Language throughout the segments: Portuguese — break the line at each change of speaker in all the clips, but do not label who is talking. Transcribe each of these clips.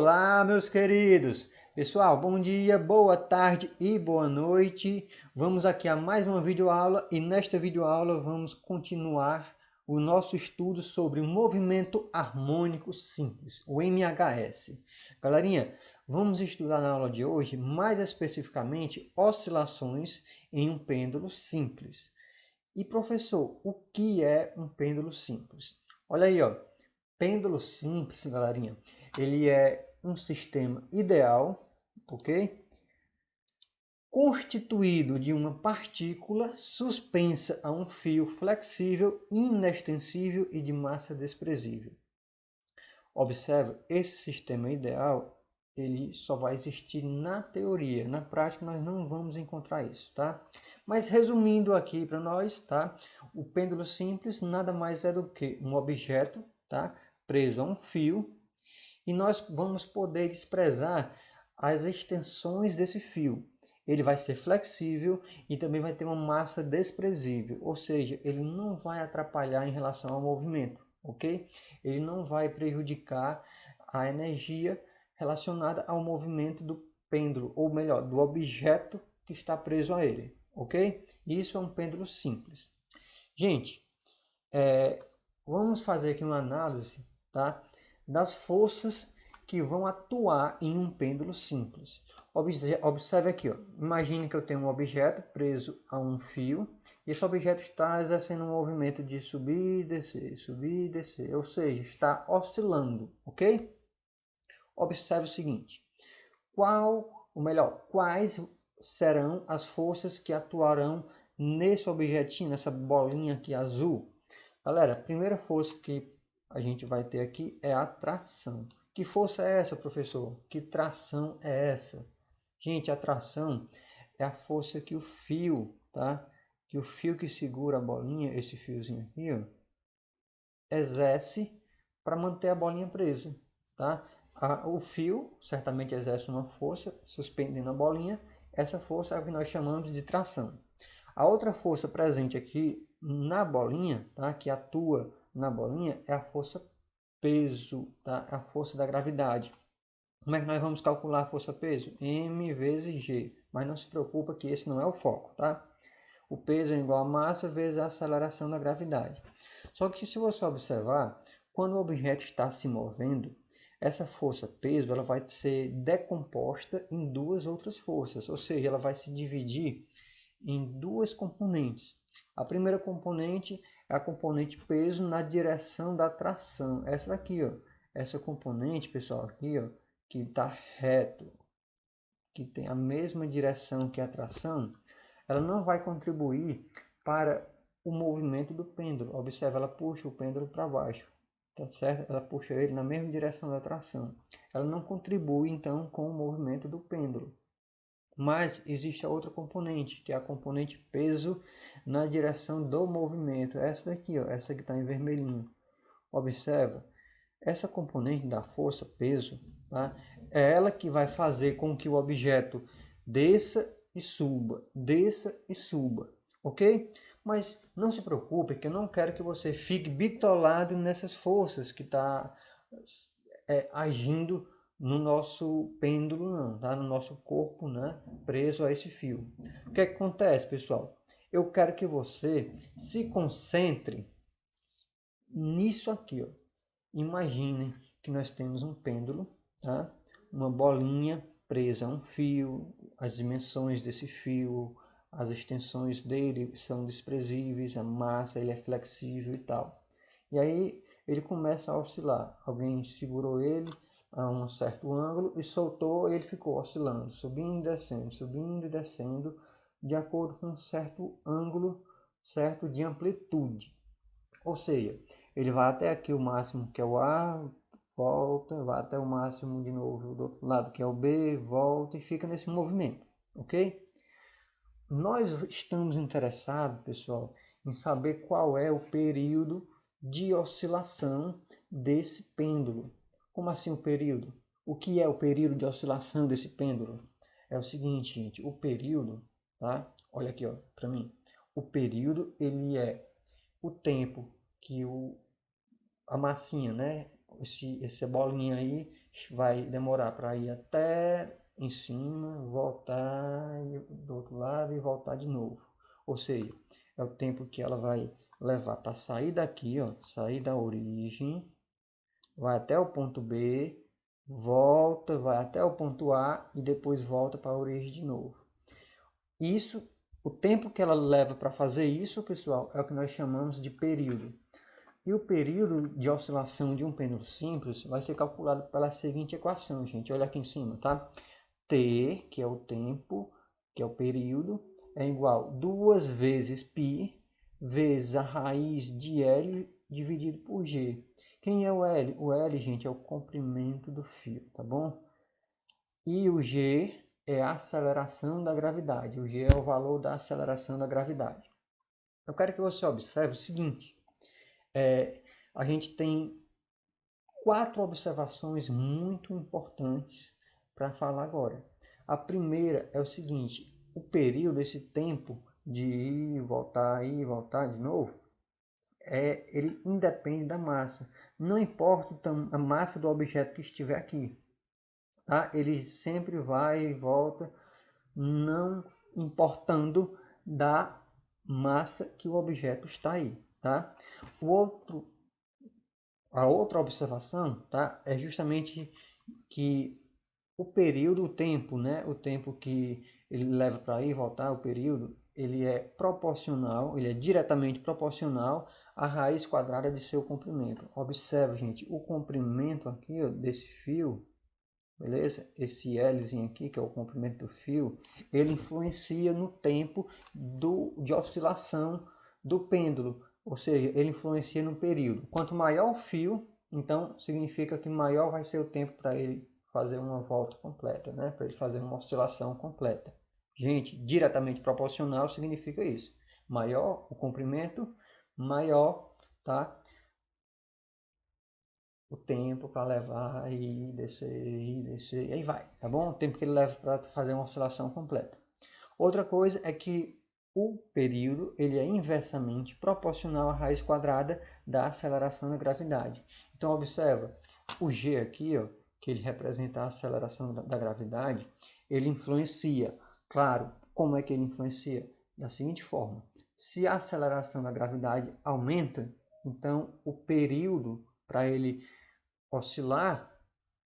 Olá, meus queridos! Pessoal, bom dia, boa tarde e boa noite. Vamos aqui a mais uma videoaula e nesta videoaula vamos continuar o nosso estudo sobre o movimento harmônico simples, o MHS. Galerinha, vamos estudar na aula de hoje mais especificamente oscilações em um pêndulo simples. E professor, o que é um pêndulo simples? Olha aí, ó. Pêndulo simples, galerinha, ele é um sistema ideal, ok? Constituído de uma partícula suspensa a um fio flexível, inextensível e de massa desprezível. Observe, esse sistema ideal, ele só vai existir na teoria. Na prática, nós não vamos encontrar isso, tá? Mas resumindo aqui para nós, tá? O pêndulo simples nada mais é do que um objeto, tá? Preso a um fio, e nós vamos poder desprezar as extensões desse fio. Ele vai ser flexível e também vai ter uma massa desprezível, ou seja, ele não vai atrapalhar em relação ao movimento, ok? Ele não vai prejudicar a energia relacionada ao movimento do pêndulo, ou melhor, do objeto que está preso a ele, ok? Isso é um pêndulo simples. Gente, vamos fazer aqui uma análise, tá, das forças que vão atuar em um pêndulo simples. Observe aqui, ó. Imagine que eu tenho um objeto preso a um fio e esse objeto está exercendo um movimento de subir e descer, ou seja, está oscilando, ok? Observe o seguinte, quais serão as forças que atuarão nesse objetinho, nessa bolinha aqui azul? Galera, a primeira força que a gente vai ter aqui é a tração. Que força é essa, professor? Que tração é essa? Gente, a tração é a força que o fio, tá? Que o fio que segura a bolinha, esse fiozinho aqui, ó, exerce para manter a bolinha presa, tá? O fio certamente exerce uma força suspendendo a bolinha. Essa força é o que nós chamamos de tração. A outra força presente aqui na bolinha, tá? Que atua na bolinha, é a força peso, tá? A força da gravidade. Como é que nós vamos calcular a força peso? M vezes G. Mas não se preocupa que esse não é o foco, tá? O peso é igual a massa vezes a aceleração da gravidade. Só que se você observar, quando o objeto está se movendo, essa força peso ela vai ser decomposta em duas outras forças, ou seja, ela vai se dividir em duas componentes. A primeira componente é a componente peso na direção da tração. Essa daqui, ó, essa componente, pessoal, aqui, ó, que está reto, que tem a mesma direção que a tração, ela não vai contribuir para o movimento do pêndulo. Observe, ela puxa o pêndulo para baixo, tá certo? Ela puxa ele na mesma direção da tração. Ela não contribui então com o movimento do pêndulo. Mas existe a outra componente, que é a componente peso na direção do movimento. Essa daqui, ó, essa que está em vermelhinho. Observa, essa componente da força peso, tá? É ela que vai fazer com que o objeto desça e suba, ok? Mas não se preocupe que eu não quero que você fique bitolado nessas forças que está agindo no nosso pêndulo, não, tá? No nosso corpo, né? Preso a esse fio. O que acontece, pessoal? Eu quero que você se concentre nisso aqui, ó. Imaginem que nós temos um pêndulo, tá? Uma bolinha presa a um fio, as dimensões desse fio, as extensões dele são desprezíveis, a massa ele é flexível e tal. E aí ele começa a oscilar. Alguém segurou ele a um certo ângulo e soltou, e ele ficou oscilando, subindo e descendo, de acordo com um certo ângulo, certo de amplitude. Ou seja, ele vai até aqui o máximo que é o A, volta, vai até o máximo de novo do outro lado que é o B, volta e fica nesse movimento, ok? Nós estamos interessados, pessoal, em saber qual é o período de oscilação desse pêndulo. Como assim o período? O que é o período de oscilação desse pêndulo? É o seguinte, gente, o período, tá? Olha aqui, ó, para mim. O período, ele é o tempo que a massinha, né? Essa bolinha aí vai demorar para ir até em cima, voltar do outro lado e voltar de novo. Ou seja, é o tempo que ela vai levar para sair daqui, ó, sair da origem, vai até o ponto B, volta, vai até o ponto A e depois volta para a origem de novo. Isso, o tempo que ela leva para fazer isso, pessoal, é o que nós chamamos de período. E o período de oscilação de um pêndulo simples vai ser calculado pela seguinte equação, gente. Olha aqui em cima, tá? T, que é o tempo, que é o período, é igual a 2 vezes π vezes a raiz de L dividido por G. Quem é o L? O L, gente, é o comprimento do fio, tá bom? E o G é a aceleração da gravidade. O G é o valor da aceleração da gravidade. Eu quero que você observe o seguinte. A gente tem 4 observações muito importantes para falar agora. A primeira é o seguinte: o período, esse tempo de ir, voltar de novo, ele independe da massa. Não importa a massa do objeto que estiver aqui, tá? Ele sempre vai e volta, não importando da massa que o objeto está aí, tá? A outra observação, tá, é justamente que o período, o tempo, né, o tempo que ele leva para ir e voltar, o período, ele é proporcional, ele é diretamente proporcional à raiz quadrada de seu comprimento. Observe, gente, o comprimento aqui, ó, desse fio, beleza? Esse Lzinho aqui, que é o comprimento do fio, ele influencia no tempo de oscilação do pêndulo, ou seja, ele influencia no período. Quanto maior o fio, então significa que maior vai ser o tempo para ele fazer uma volta completa, né? Para ele fazer uma oscilação completa. Gente, diretamente proporcional significa isso. Maior o comprimento, maior, tá? O tempo para levar e descer, e aí vai, tá bom? O tempo que ele leva para fazer uma oscilação completa. Outra coisa é que o período ele é inversamente proporcional à raiz quadrada da aceleração da gravidade. Então observa, o G aqui, ó, que ele representa a aceleração da gravidade, ele influencia. Claro, como é que ele influencia? Da seguinte forma: se a aceleração da gravidade aumenta, então o período para ele oscilar,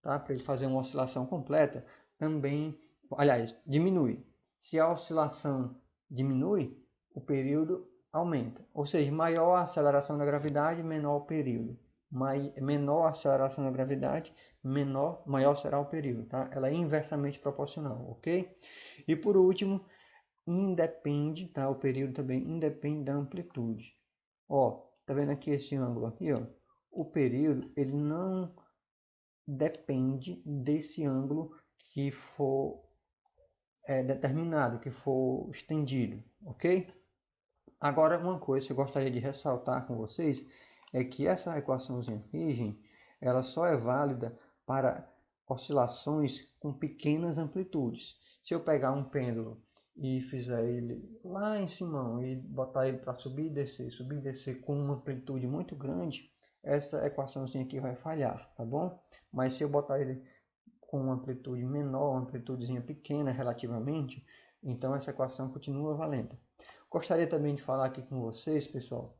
tá? Para ele fazer uma oscilação completa, também, aliás, diminui. Se a oscilação diminui, o período aumenta. Ou seja, maior a aceleração da gravidade, menor o período. Menor a aceleração da gravidade, maior será o período, tá? Ela é inversamente proporcional, ok? E por último, independe, tá? O período também independe da amplitude. Ó, tá vendo aqui esse ângulo aqui, ó? O período, ele não depende desse ângulo que for determinado, que for estendido, ok? Agora, uma coisa que eu gostaria de ressaltar com vocês é que essa equaçãozinha aqui, gente, ela só é válida para oscilações com pequenas amplitudes. Se eu pegar um pêndulo e fizer ele lá em cima e botar ele para subir e descer com uma amplitude muito grande, essa equaçãozinha aqui vai falhar, tá bom? Mas se eu botar ele com uma amplitude menor, uma amplitudezinha pequena relativamente, então essa equação continua valendo. Gostaria também de falar aqui com vocês, pessoal,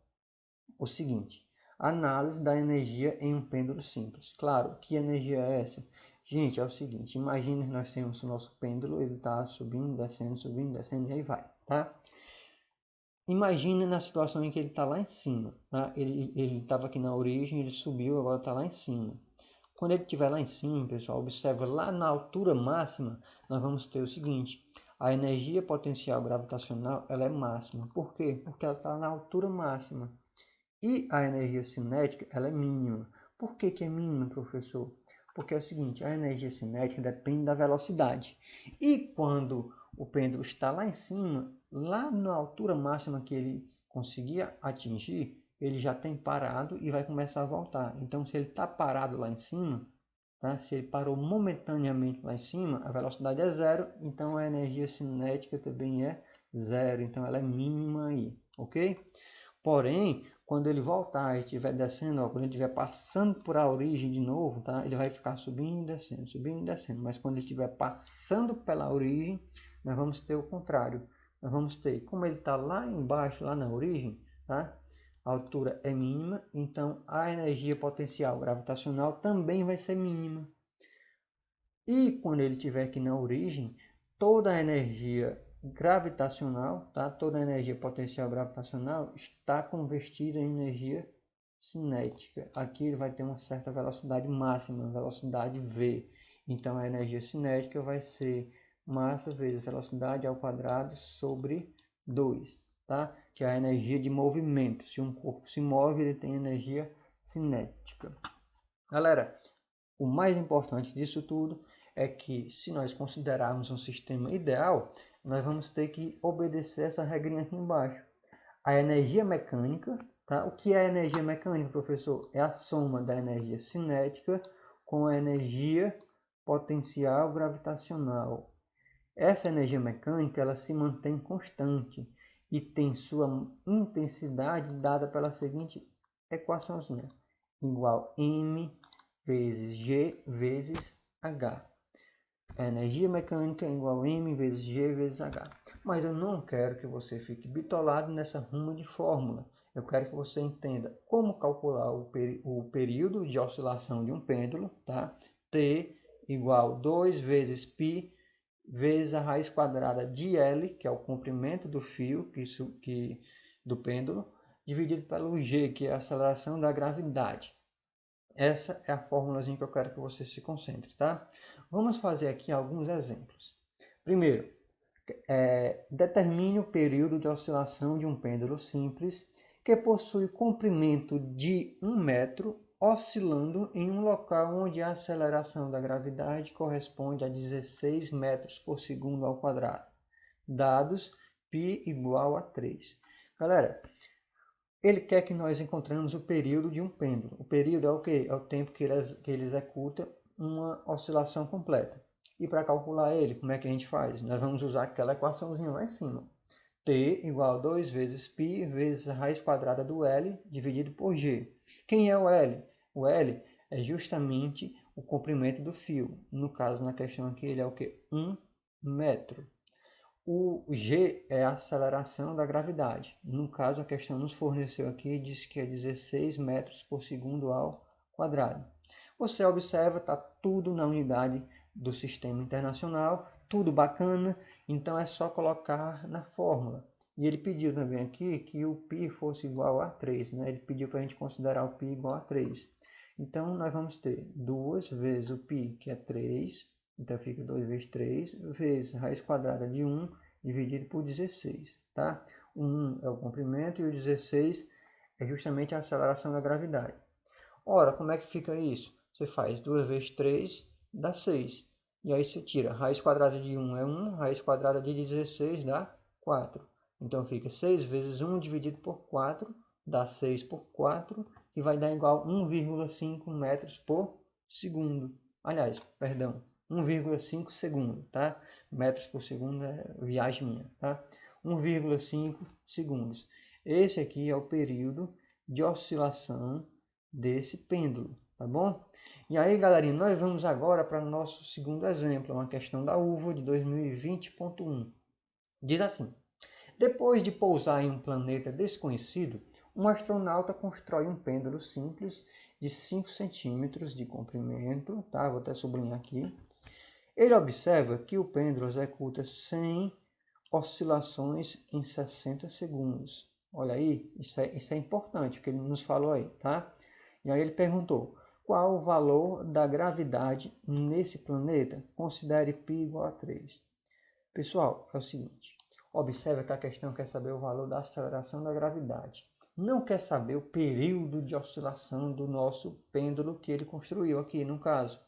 o seguinte: análise da energia em um pêndulo simples. Claro, que energia é essa? Gente, é o seguinte: imagine que nós temos o nosso pêndulo, ele está subindo, descendo, e aí vai, tá? Imagine na situação em que ele está lá em cima, tá? Ele estava aqui na origem, ele subiu, agora está lá em cima. Quando ele estiver lá em cima, pessoal, observa lá na altura máxima, nós vamos ter o seguinte: a energia potencial gravitacional ela é máxima. Por quê? Porque ela está na altura máxima. E a energia cinética ela é mínima. Por que é mínima, professor? Porque é o seguinte: a energia cinética depende da velocidade. E quando o pêndulo está lá em cima, lá na altura máxima que ele conseguia atingir, ele já tem parado e vai começar a voltar. Então, se ele está parado lá em cima, tá? Se ele parou momentaneamente lá em cima, a velocidade é zero, então a energia cinética também é zero. Então, ela é mínima aí, ok? Porém, Quando ele voltar e estiver descendo, ó, quando ele estiver passando por a origem de novo, tá? Ele vai ficar subindo e descendo. Mas quando ele estiver passando pela origem, nós vamos ter o contrário. Nós vamos ter, como ele está lá embaixo, lá na origem, tá? A altura é mínima, então a energia potencial gravitacional também vai ser mínima. E quando ele estiver aqui na origem, toda a energia gravitacional, tá? Toda a energia potencial gravitacional está convertida em energia cinética. Aqui ele vai ter uma certa velocidade máxima, velocidade v. Então a energia cinética vai ser massa vezes velocidade ao quadrado sobre 2, tá? Que é a energia de movimento. Se um corpo se move, ele tem energia cinética. Galera, o mais importante disso tudo é que, se nós considerarmos um sistema ideal, nós vamos ter que obedecer essa regrinha aqui embaixo. A energia mecânica, tá? O que é energia mecânica, professor? É a soma da energia cinética com a energia potencial gravitacional. Essa energia mecânica, ela se mantém constante e tem sua intensidade dada pela seguinte equaçãozinha, igual m vezes G vezes H. A energia mecânica é igual a M vezes G vezes H. Mas eu não quero que você fique bitolado nessa ruma de fórmula. Eu quero que você entenda como calcular o período de oscilação de um pêndulo, tá? T igual 2 vezes π vezes a raiz quadrada de L, que é o comprimento do fio do pêndulo, dividido pelo G, que é a aceleração da gravidade. Essa é a fórmulazinha que eu quero que você se concentre, tá? Vamos fazer aqui alguns exemplos. Primeiro, determine o período de oscilação de um pêndulo simples que possui comprimento de 1 metro, oscilando em um local onde a aceleração da gravidade corresponde a 16 metros por segundo ao quadrado. Dados π igual a 3. Galera, ele quer que nós encontremos o período de um pêndulo. O período é o quê? É o tempo que ele executa uma oscilação completa. E para calcular ele, como é que a gente faz? Nós vamos usar aquela equaçãozinha lá em cima. T igual a 2 vezes π vezes a raiz quadrada do L dividido por G. Quem é o L? O L é justamente o comprimento do fio. No caso, na questão aqui, ele é o quê? 1 metro. O G é a aceleração da gravidade. No caso, a questão nos forneceu aqui, diz que é 16 metros por segundo ao quadrado. Você observa, está tudo na unidade do sistema internacional, tudo bacana, então é só colocar na fórmula. E ele pediu também aqui que o π fosse igual a 3, né? Ele pediu para a gente considerar o π igual a 3. Então, nós vamos ter 2 vezes o π, que é 3, então fica 2 vezes 3, vezes raiz quadrada de 1 dividido por 16, tá? O 1 é o comprimento e o 16 é justamente a aceleração da gravidade. Ora, como é que fica isso? Você faz 2 vezes 3 dá 6. E aí você tira raiz quadrada de 1 é 1, raiz quadrada de 16 dá 4. Então fica 6 vezes 1 dividido por 4 dá 6 por 4, que vai dar igual a 1,5 metros por segundo. Aliás, perdão, 1,5 segundo, tá? Metros por segundo é viagem minha, tá? 1,5 segundos. Esse aqui é o período de oscilação desse pêndulo, tá bom? E aí, galerinha, nós vamos agora para o nosso segundo exemplo, uma questão da UVA de 2020.1. Diz assim: depois de pousar em um planeta desconhecido, um astronauta constrói um pêndulo simples de 5 centímetros de comprimento, tá? Vou até sublinhar aqui. Ele observa que o pêndulo executa 100 oscilações em 60 segundos. Olha aí, isso é importante o que ele nos falou aí, tá? E aí ele perguntou, qual o valor da gravidade nesse planeta? Considere π igual a 3. Pessoal, é o seguinte, observe que a questão quer saber o valor da aceleração da gravidade. Não quer saber o período de oscilação do nosso pêndulo que ele construiu aqui, no caso.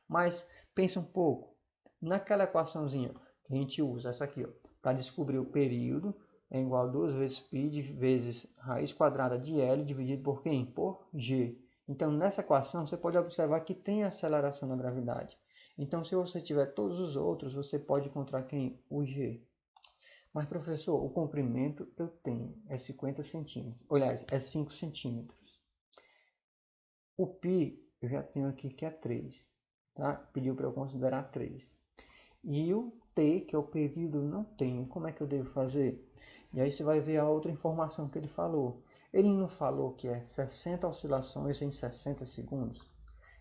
Mas pensa um pouco, naquela equaçãozinha que a gente usa, essa aqui, para descobrir o período, é igual a 2 vezes π vezes raiz quadrada de L dividido por quem? Por G. Então, nessa equação, você pode observar que tem a aceleração da gravidade. Então, se você tiver todos os outros, você pode encontrar quem? O G. Mas, professor, o comprimento eu tenho, é 50 centímetros. Aliás, é 5 centímetros. O π eu já tenho aqui que é 3, tá? Pediu para eu considerar 3. E o t, que é o período, não tenho. Como é que eu devo fazer? E aí você vai ver a outra informação que ele falou. Ele não falou que é 60 oscilações em 60 segundos?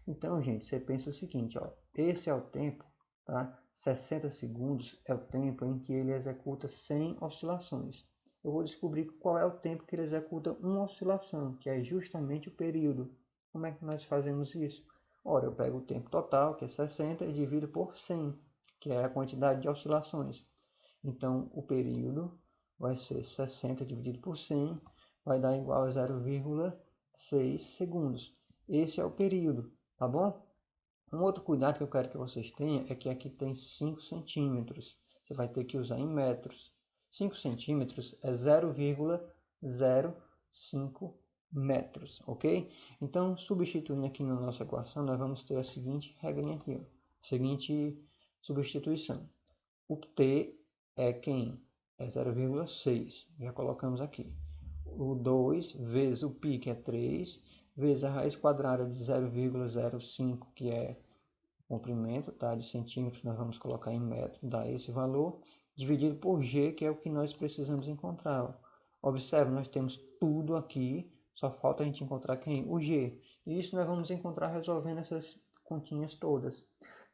Então, gente, você pensa o seguinte, ó, esse é o tempo, tá? 60 segundos é o tempo em que ele executa 100 oscilações. Eu vou descobrir qual é o tempo que ele executa uma oscilação, que é justamente o período. Como é que nós fazemos isso? Ora, eu pego o tempo total, que é 60, e divido por 100, que é a quantidade de oscilações. Então, o período vai ser 60 dividido por 100, vai dar igual a 0,6 segundos. Esse é o período. Tá bom? Um outro cuidado que eu quero que vocês tenham é que aqui tem 5 centímetros. Você vai ter que usar em metros. 5 centímetros é 0,05 metros, ok? Então, substituindo aqui na nossa equação, nós vamos ter a seguinte regrinha aqui, ó. Seguinte substituição. O t é quem? É 0,6. Já colocamos aqui. O 2 vezes o π, que é 3, vezes a raiz quadrada de 0,05, que é o comprimento, tá? De centímetros, nós vamos colocar em metro, dá esse valor, dividido por g, que é o que nós precisamos encontrar. Ó. Observe, nós temos tudo aqui, só falta a gente encontrar quem? O g. E isso nós vamos encontrar resolvendo essas continhas todas.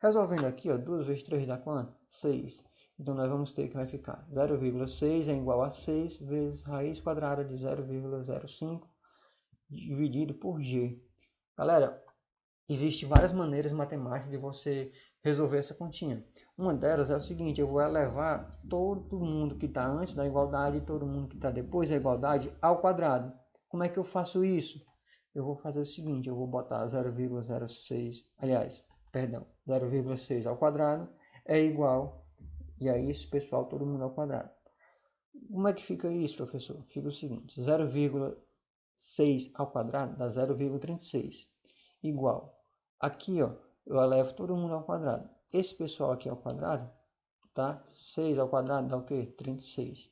Resolvendo aqui, ó, 2 vezes 3 dá quanto? 6. Então, nós vamos ter que vai ficar 0,6 é igual a 6 vezes raiz quadrada de 0,05 dividido por g. Galera, existem várias maneiras matemáticas de você resolver essa continha. Uma delas é o seguinte, eu vou elevar todo mundo que está antes da igualdade e todo mundo que está depois da igualdade ao quadrado. Como é que eu faço isso? Eu vou fazer o seguinte, eu vou botar 0,06, aliás, perdão, 0,6 ao quadrado é igual, e aí isso, pessoal, todo mundo ao quadrado. Como é que fica isso, professor? Fica o seguinte, 0,6 ao quadrado dá 0,36, igual. Aqui, ó, eu elevo todo mundo ao quadrado. Esse pessoal aqui ao quadrado, tá? 6 ao quadrado dá o quê? 36.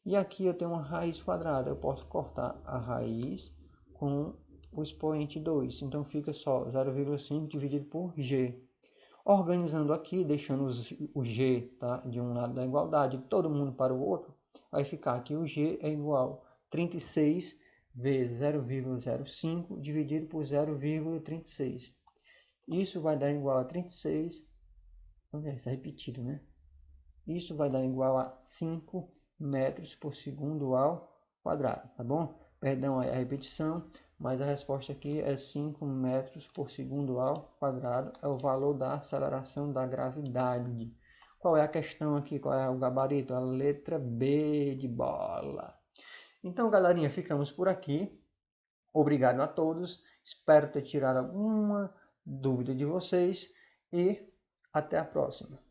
E aqui eu tenho uma raiz quadrada. Eu posso cortar a raiz com o expoente 2. Então fica só 0,5 dividido por g. Organizando aqui, deixando o g, tá, de um lado da igualdade, todo mundo para o outro, vai ficar que o g é igual a 36 vezes 0,05 dividido por 0,36. Isso vai dar igual a 36. Olha, está repetido, né? Isso vai dar igual a 5 metros por segundo ao quadrado, tá bom? Perdão a repetição, mas a resposta aqui é 5 metros por segundo ao quadrado. É o valor da aceleração da gravidade. Qual é a questão aqui? Qual é o gabarito? A letra B de bola. Então, galerinha, ficamos por aqui. Obrigado a todos. Espero ter tirado alguma dúvida de vocês e até a próxima.